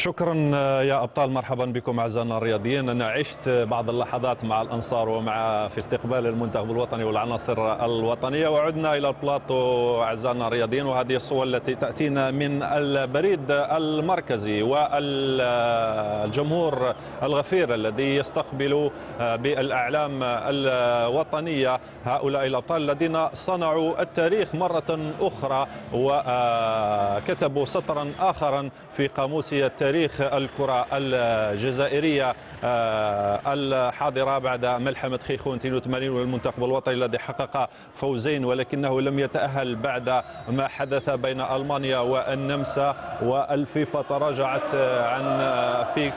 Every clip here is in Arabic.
شكرا يا أبطال، مرحبا بكم أعزائنا الرياضيين. أنا عشت بعض اللحظات مع الأنصار ومع في استقبال المنتخب الوطني والعناصر الوطنية، وعدنا إلى البلاطو أعزائنا الرياضيين، وهذه الصور التي تأتينا من البريد المركزي والجمهور الغفير الذي يستقبل بالأعلام الوطنية هؤلاء الأبطال الذين صنعوا التاريخ مرة أخرى وكتبوا سطرا آخرا في قاموس تاريخ الكرة الجزائرية الحاضرة بعد ملحمة خيخون 82 والمنتخب الوطني الذي حقق فوزين، ولكنه لم يتأهل بعد ما حدث بين ألمانيا والنمسا، والفيفا تراجعت عن في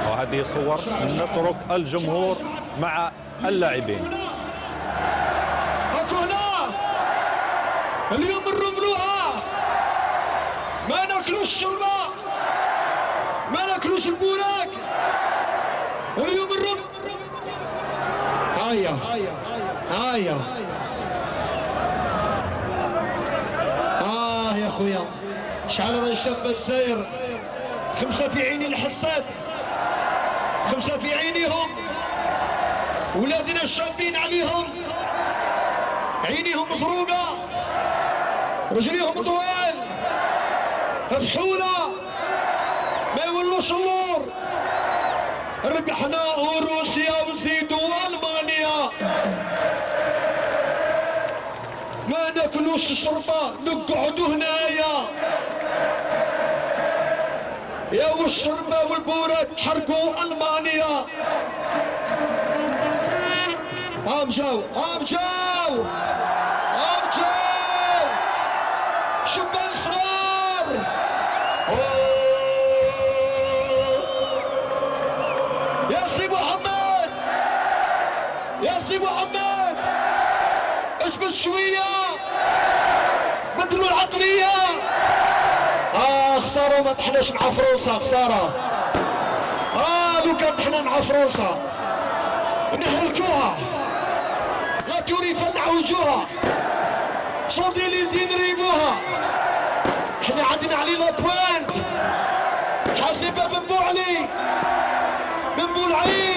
وهذه الصور. نترك الجمهور مع اللاعبين. اليوم الرملوها ما ناكلوش الشربة، ما ناكلوش البوراك. اليوم الرمل هيا يا خويا، شحال راهي شابة الجزائر. 5 في عيني الحساد، 5 في عينيهم، ولادنا شابين عليهم، عينيهم مضروبة، رجليهم طوال، فحولة ما يولوش اللور. ربحنا روسيا وزيدوا ألمانيا، ما ناكلوش الشرطة، نقعدوا هنايا يا والشربة والبورات تحرقوا ألمانيا. جاو شبان صغار. يا سي محمد، يا سي محمد، اجبد شوية، بدلوا العقلية. خسارة ما طحناش مع فرنسا، خسارة. لو كان طحنا مع فرنسا نهلكوها، لا توري يفلع وجوهها، شانديليزي نريبوها. احنا عندنا علي لابوينت، حاسب بن بوعلي،